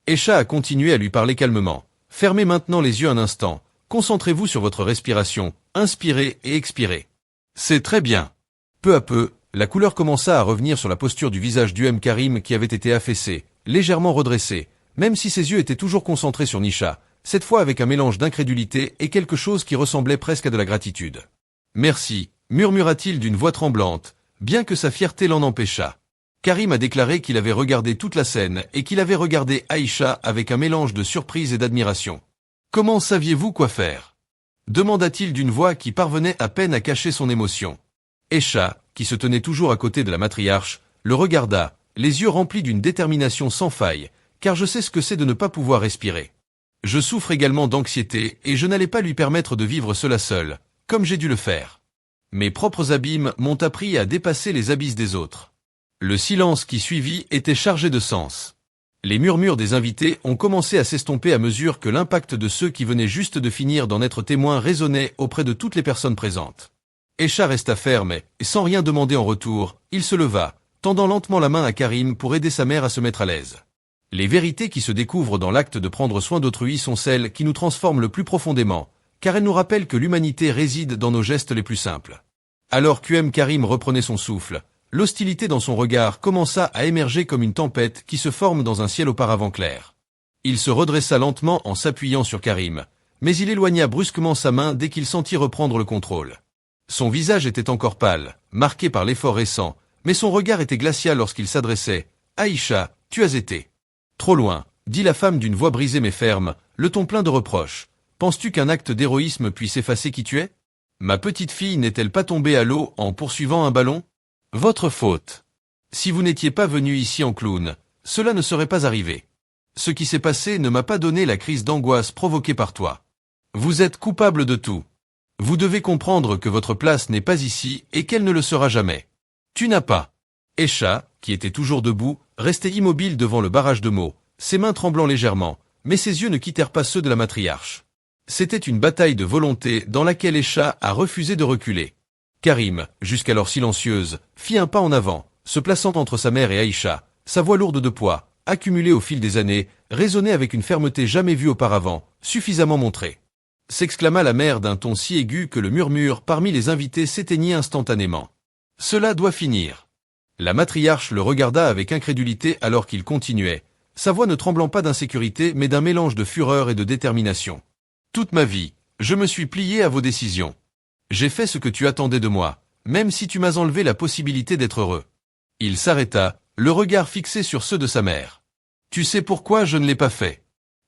Aïcha a continué à lui parler calmement. « Fermez maintenant les yeux un instant, concentrez-vous sur votre respiration, inspirez et expirez. » « C'est très bien. » Peu à peu, La couleur commença à revenir sur la posture du visage Karim qui avait été affaissé, légèrement redressé, même si ses yeux étaient toujours concentrés sur Nisha, cette fois avec un mélange d'incrédulité et quelque chose qui ressemblait presque à de la gratitude. « Merci », murmura-t-il d'une voix tremblante, bien que sa fierté l'en empêchât. Karim a déclaré qu'il avait regardé toute la scène et qu'il avait regardé Aïcha avec un mélange de surprise et d'admiration. « Comment saviez-vous quoi faire ?» demanda-t-il d'une voix qui parvenait à peine à cacher son émotion. Aïcha, qui se tenait toujours à côté de la matriarche, le regarda, les yeux remplis d'une détermination sans faille, car je sais ce que c'est de ne pas pouvoir respirer. Je souffre également d'anxiété et je n'allais pas lui permettre de vivre cela seul, comme j'ai dû le faire. Mes propres abîmes m'ont appris à dépasser les abysses des autres. Le silence qui suivit était chargé de sens. Les murmures des invités ont commencé à s'estomper à mesure que l'impact de ceux qui venaient juste de finir d'en être témoins résonnait auprès de toutes les personnes présentes. Aïcha resta ferme et, sans rien demander en retour, il se leva, tendant lentement la main à Karim pour aider sa mère à se mettre à l'aise. Les vérités qui se découvrent dans l'acte de prendre soin d'autrui sont celles qui nous transforment le plus profondément, car elles nous rappellent que l'humanité réside dans nos gestes les plus simples. Alors Karim reprenait son souffle, l'hostilité dans son regard commença à émerger comme une tempête qui se forme dans un ciel auparavant clair. Il se redressa lentement en s'appuyant sur Karim, mais il éloigna brusquement sa main dès qu'il sentit reprendre le contrôle. Son visage était encore pâle, marqué par l'effort récent, mais son regard était glacial lorsqu'il s'adressait « Aïcha, tu as été trop loin », dit la femme d'une voix brisée mais ferme, le ton plein de reproches. « Penses-tu qu'un acte d'héroïsme puisse effacer qui tu es ? Ma petite fille n'est-elle pas tombée à l'eau en poursuivant un ballon ? Votre faute. Si vous n'étiez pas venu ici en clown, cela ne serait pas arrivé. Ce qui s'est passé ne m'a pas donné la crise d'angoisse provoquée par toi. Vous êtes coupable de tout. Vous devez comprendre que votre place n'est pas ici et qu'elle ne le sera jamais. Tu n'as pas. » Aïcha, qui était toujours debout, restait immobile devant le barrage de mots, ses mains tremblant légèrement, mais ses yeux ne quittèrent pas ceux de la matriarche. C'était une bataille de volonté dans laquelle Aïcha a refusé de reculer. Karim, jusqu'alors silencieuse, fit un pas en avant, se plaçant entre sa mère et Aïcha, sa voix lourde de poids, accumulée au fil des années, résonnait avec une fermeté jamais vue auparavant, suffisamment montrée. S'exclama la mère d'un ton si aigu que le murmure parmi les invités s'éteignit instantanément. « Cela doit finir. » La matriarche le regarda avec incrédulité alors qu'il continuait, sa voix ne tremblant pas d'insécurité mais d'un mélange de fureur et de détermination. « Toute ma vie, je me suis plié à vos décisions. J'ai fait ce que tu attendais de moi, même si tu m'as enlevé la possibilité d'être heureux. » Il s'arrêta, le regard fixé sur ceux de sa mère. « Tu sais pourquoi je ne l'ai pas fait.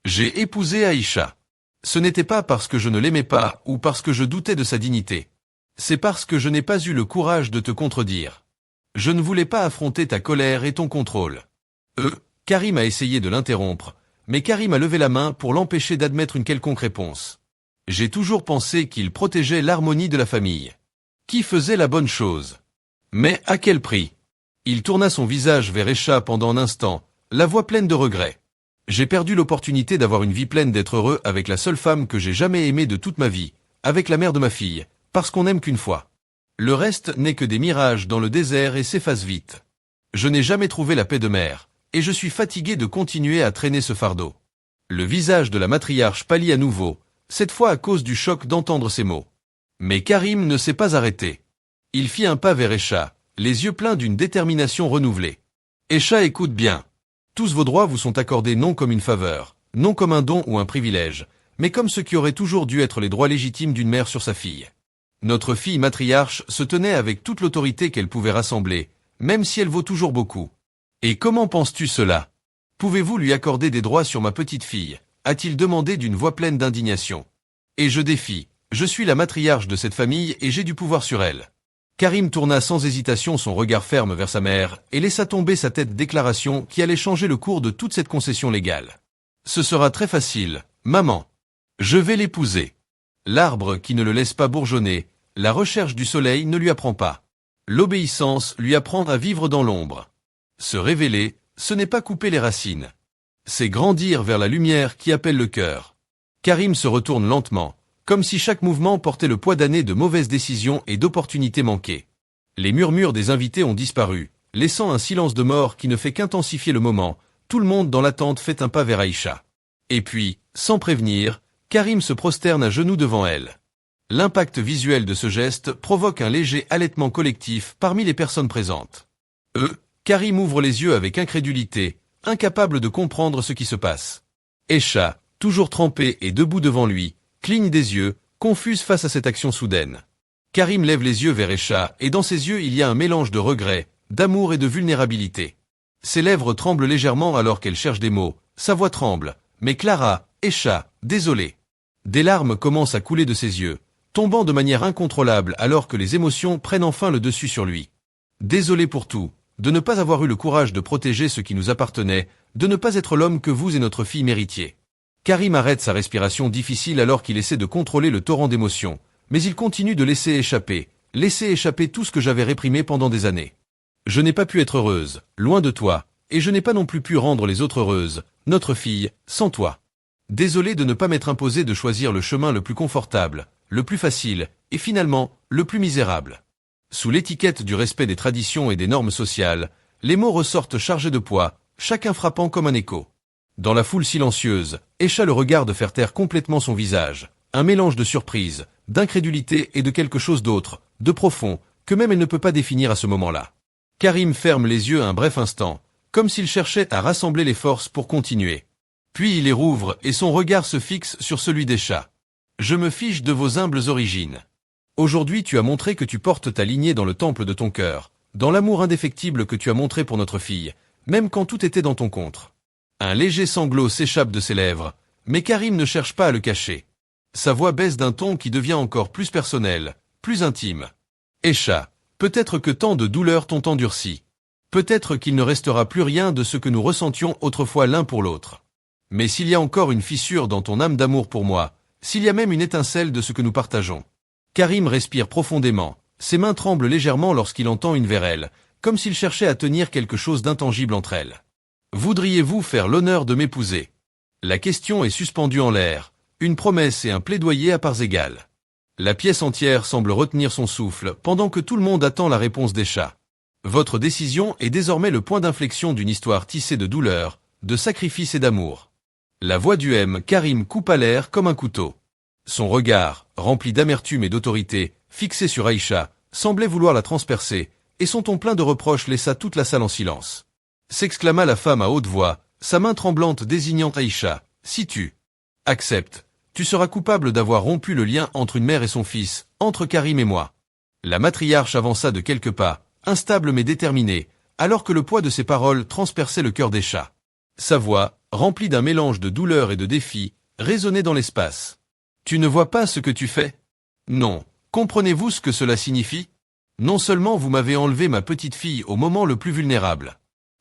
J'ai épousé Aïcha. Ce n'était pas parce que je ne l'aimais pas ou parce que je doutais de sa dignité. C'est parce que je n'ai pas eu le courage de te contredire. Je ne voulais pas affronter ta colère et ton contrôle. » Karim a essayé de l'interrompre, mais Karim a levé la main pour l'empêcher d'admettre une quelconque réponse. « J'ai toujours pensé qu'il protégeait l'harmonie de la famille. Qui faisait la bonne chose. Mais à quel prix ?» Il tourna son visage vers Aïcha pendant un instant, la voix pleine de regret. « J'ai perdu l'opportunité d'avoir une vie pleine d'être heureux avec la seule femme que j'ai jamais aimée de toute ma vie, avec la mère de ma fille, parce qu'on n'aime qu'une fois. Le reste n'est que des mirages dans le désert et s'efface vite. Je n'ai jamais trouvé la paix de mer, et je suis fatigué de continuer à traîner ce fardeau. » Le visage de la matriarche pâlit à nouveau, cette fois à cause du choc d'entendre ces mots. Mais Karim ne s'est pas arrêté. Il fit un pas vers Aïcha, les yeux pleins d'une détermination renouvelée. « Aïcha, écoute bien. Tous vos droits vous sont accordés non comme une faveur, non comme un don ou un privilège, mais comme ce qui aurait toujours dû être les droits légitimes d'une mère sur sa fille. Notre fille matriarche se tenait avec toute l'autorité qu'elle pouvait rassembler, même si elle vaut toujours beaucoup. Et comment penses-tu cela? Pouvez-vous lui accorder des droits sur ma petite fille? A-t-il demandé d'une voix pleine d'indignation. Et je défie, je suis la matriarche de cette famille et j'ai du pouvoir sur elle. Karim tourna sans hésitation son regard ferme vers sa mère et laissa tomber sa tête déclaration qui allait changer le cours de toute cette concession légale. Ce sera très facile, maman. Je vais l'épouser. L'arbre qui ne le laisse pas bourgeonner, la recherche du soleil ne lui apprend pas. L'obéissance lui apprend à vivre dans l'ombre. Se révéler, ce n'est pas couper les racines. C'est grandir vers la lumière qui appelle le cœur. Karim se retourne lentement, comme si chaque mouvement portait le poids d'années de mauvaises décisions et d'opportunités manquées. Les murmures des invités ont disparu, laissant un silence de mort qui ne fait qu'intensifier le moment. Tout le monde dans l'attente fait un pas vers Aïcha. Et puis, sans prévenir, Karim se prosterne à genoux devant elle. L'impact visuel de ce geste provoque un léger halètement collectif parmi les personnes présentes. Karim ouvre les yeux avec incrédulité, incapable de comprendre ce qui se passe. Aïcha, toujours trempée et debout devant lui, cligne des yeux, confuse face à cette action soudaine. Karim lève les yeux vers Aïcha et dans ses yeux il y a un mélange de regret, d'amour et de vulnérabilité. Ses lèvres tremblent légèrement alors qu'elle cherche des mots, sa voix tremble, mais Clara, Aïcha, désolée. Des larmes commencent à couler de ses yeux, tombant de manière incontrôlable alors que les émotions prennent enfin le dessus sur lui. Désolé pour tout, de ne pas avoir eu le courage de protéger ce qui nous appartenait, de ne pas être l'homme que vous et notre fille méritiez. Karim arrête sa respiration difficile alors qu'il essaie de contrôler le torrent d'émotions, mais il continue de laisser échapper tout ce que j'avais réprimé pendant des années. Je n'ai pas pu être heureuse, loin de toi, et je n'ai pas non plus pu rendre les autres heureuses, notre fille, sans toi. Désolé de ne pas m'être imposé de choisir le chemin le plus confortable, le plus facile, et finalement, le plus misérable. Sous l'étiquette du respect des traditions et des normes sociales, les mots ressortent chargés de poids, chacun frappant comme un écho. Dans la foule silencieuse, Aïcha le regarde faire taire complètement son visage, un mélange de surprise, d'incrédulité et de quelque chose d'autre, de profond, que même elle ne peut pas définir à ce moment-là. Karim ferme les yeux un bref instant, comme s'il cherchait à rassembler les forces pour continuer. Puis il les rouvre et son regard se fixe sur celui d'Aïcha. Je me fiche de vos humbles origines. Aujourd'hui tu as montré que tu portes ta lignée dans le temple de ton cœur, dans l'amour indéfectible que tu as montré pour notre fille, même quand tout était dans ton contre. Un léger sanglot s'échappe de ses lèvres, mais Karim ne cherche pas à le cacher. Sa voix baisse d'un ton qui devient encore plus personnel, plus intime. Aïcha, peut-être que tant de douleurs t'ont endurci. Peut-être qu'il ne restera plus rien de ce que nous ressentions autrefois l'un pour l'autre. Mais s'il y a encore une fissure dans ton âme d'amour pour moi, s'il y a même une étincelle de ce que nous partageons. Karim respire profondément, ses mains tremblent légèrement lorsqu'il entend une vers elle, comme s'il cherchait à tenir quelque chose d'intangible entre elles. Voudriez-vous faire l'honneur de m'épouser? La question est suspendue en l'air, une promesse et un plaidoyer à parts égales. La pièce entière semble retenir son souffle pendant que tout le monde attend la réponse d'Aïcha. Votre décision est désormais le point d'inflexion d'une histoire tissée de douleur, de sacrifice et d'amour. La voix du Karim coupe à l'air comme un couteau. Son regard, rempli d'amertume et d'autorité, fixé sur Aïcha, semblait vouloir la transpercer, et son ton plein de reproches laissa toute la salle en silence. S'exclama la femme à haute voix, sa main tremblante désignant Aïcha. Si tu acceptes, tu seras coupable d'avoir rompu le lien entre une mère et son fils, entre Karim et moi. La matriarche avança de quelques pas, instable mais déterminée, alors que le poids de ses paroles transperçait le cœur d'Aïcha. Sa voix, remplie d'un mélange de douleur et de défi, résonnait dans l'espace. Tu ne vois pas ce que tu fais? Non. Comprenez-vous ce que cela signifie? Non seulement vous m'avez enlevé ma petite fille au moment le plus vulnérable.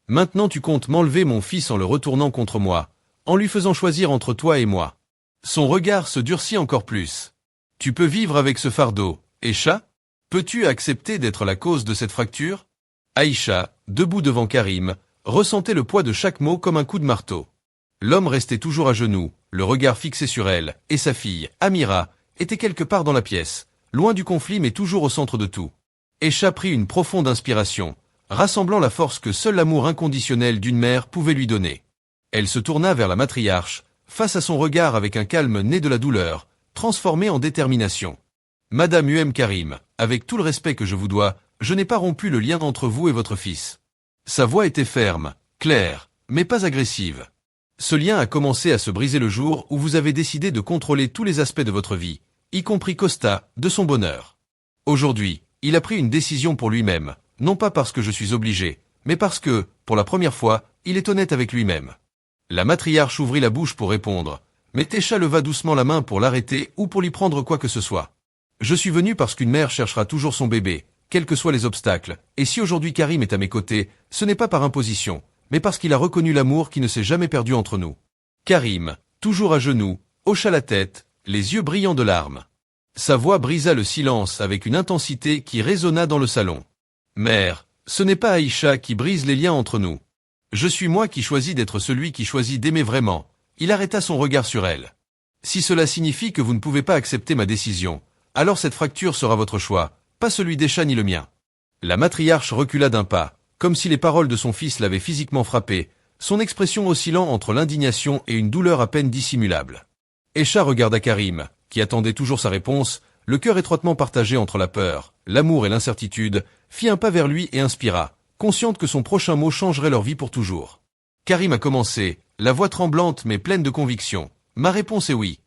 Maintenant tu comptes m'enlever mon fils en le retournant contre moi, en lui faisant choisir entre toi et moi. Son regard se durcit encore plus. Tu peux vivre avec ce fardeau, Aïcha? Peux-tu accepter d'être la cause de cette fracture? Aïcha, debout devant Karim, ressentait le poids de chaque mot comme un coup de marteau. L'homme restait toujours à genoux, le regard fixé sur elle, et sa fille, Amira, était quelque part dans la pièce, loin du conflit mais toujours au centre de tout. Aïcha prit une profonde inspiration, rassemblant la force que seul l'amour inconditionnel d'une mère pouvait lui donner. Elle se tourna vers la matriarche, face à son regard avec un calme né de la douleur, transformé en détermination. Madame Karim, avec tout le respect que je vous dois, je n'ai pas rompu le lien entre vous et votre fils. Sa voix était ferme, claire, mais pas agressive. Ce lien a commencé à se briser le jour où vous avez décidé de contrôler tous les aspects de votre vie, y compris Costa, de son bonheur. Aujourd'hui, il a pris une décision pour lui-même, non pas parce que je suis obligé, mais parce que, pour la première fois, il est honnête avec lui-même. La matriarche ouvrit la bouche pour répondre, mais Aïcha leva doucement la main pour l'arrêter ou pour lui prendre quoi que ce soit. Je suis venu parce qu'une mère cherchera toujours son bébé, quels que soient les obstacles, et si aujourd'hui Karim est à mes côtés, ce n'est pas par imposition, mais parce qu'il a reconnu l'amour qui ne s'est jamais perdu entre nous. Karim, toujours à genoux, hocha la tête, les yeux brillants de larmes. Sa voix brisa le silence avec une intensité qui résonna dans le salon. Mère, ce n'est pas Aïcha qui brise les liens entre nous. Je suis moi qui choisis d'être celui qui choisit d'aimer vraiment. Il arrêta son regard sur elle. Si cela signifie que vous ne pouvez pas accepter ma décision, alors cette fracture sera votre choix, pas celui d'Aïcha ni le mien. La matriarche recula d'un pas, comme si les paroles de son fils l'avaient physiquement frappé, son expression oscillant entre l'indignation et une douleur à peine dissimulable. Aïcha regarda Karim, qui attendait toujours sa réponse, le cœur étroitement partagé entre la peur, l'amour et l'incertitude, fit un pas vers lui et inspira, consciente que son prochain mot changerait leur vie pour toujours. Karim a commencé, la voix tremblante mais pleine de conviction. Ma réponse est oui.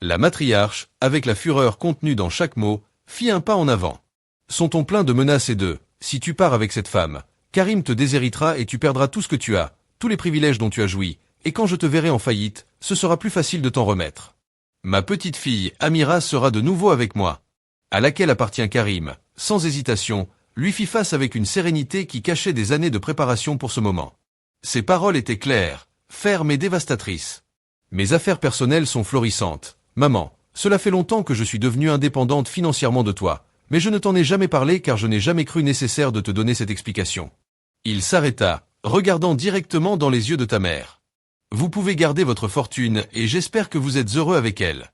La matriarche, avec la fureur contenue dans chaque mot, fit un pas en avant. Son ton plein de menaces et de « si tu pars avec cette femme, Karim te déshéritera et tu perdras tout ce que tu as, tous les privilèges dont tu as joui, et quand je te verrai en faillite, ce sera plus facile de t'en remettre. Ma petite fille, Amira, sera de nouveau avec moi. » À laquelle appartient Karim, sans hésitation, lui fit face avec une sérénité qui cachait des années de préparation pour ce moment. Ses paroles étaient claires, fermes et dévastatrices. Mes affaires personnelles sont florissantes. Maman, cela fait longtemps que je suis devenue indépendante financièrement de toi, mais je ne t'en ai jamais parlé car je n'ai jamais cru nécessaire de te donner cette explication. Il s'arrêta, regardant directement dans les yeux de ta mère. Vous pouvez garder votre fortune et j'espère que vous êtes heureux avec elle.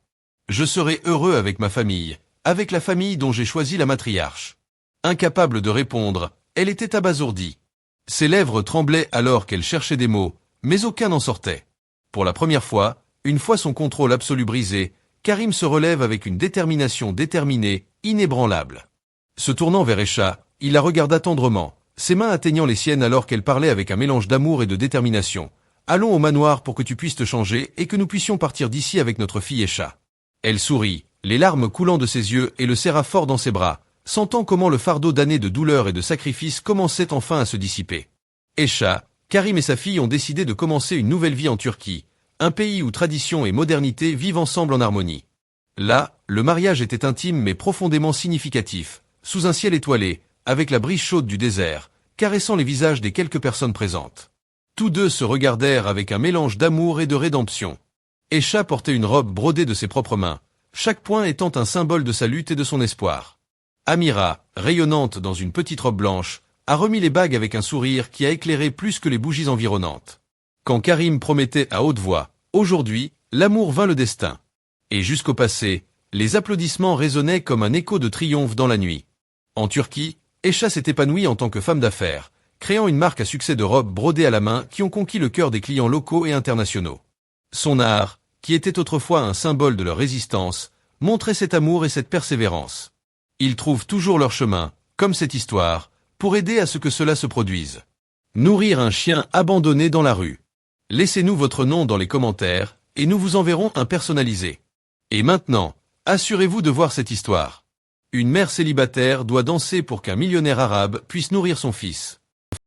Je serai heureux avec ma famille, avec la famille dont j'ai choisi la matriarche. Incapable de répondre, elle était abasourdie. Ses lèvres tremblaient alors qu'elle cherchait des mots, mais aucun n'en sortait. Pour la première fois, une fois son contrôle absolu brisé, Karim se relève avec une détermination déterminée, inébranlable. Se tournant vers Esha, il la regarda tendrement, ses mains atteignant les siennes alors qu'elle parlait avec un mélange d'amour et de détermination. Allons au manoir pour que tu puisses te changer et que nous puissions partir d'ici avec notre fille Esha. Elle sourit, les larmes coulant de ses yeux et le serra fort dans ses bras, sentant comment le fardeau d'années de douleur et de sacrifice commençait enfin à se dissiper. Esha, Karim et sa fille ont décidé de commencer une nouvelle vie en Turquie, un pays où tradition et modernité vivent ensemble en harmonie. Là, le mariage était intime mais profondément significatif, sous un ciel étoilé, avec la brise chaude du désert, caressant les visages des quelques personnes présentes. Tous deux se regardèrent avec un mélange d'amour et de rédemption. Esha portait une robe brodée de ses propres mains, chaque point étant un symbole de sa lutte et de son espoir. Amira, rayonnante dans une petite robe blanche, a remis les bagues avec un sourire qui a éclairé plus que les bougies environnantes. Quand Karim promettait à haute voix, aujourd'hui, l'amour vainc le destin. Et jusqu'au passé, les applaudissements résonnaient comme un écho de triomphe dans la nuit. En Turquie, Esha s'est épanouie en tant que femme d'affaires, créant une marque à succès de robes brodées à la main qui ont conquis le cœur des clients locaux et internationaux. Son art, qui était autrefois un symbole de leur résistance, montrait cet amour et cette persévérance. Ils trouvent toujours leur chemin, comme cette histoire, pour aider à ce que cela se produise. Nourrir un chien abandonné dans la rue. Laissez-nous votre nom dans les commentaires, et nous vous enverrons un personnalisé. Et maintenant, assurez-vous de voir cette histoire. Une mère célibataire doit danser pour qu'un millionnaire arabe puisse nourrir son fils.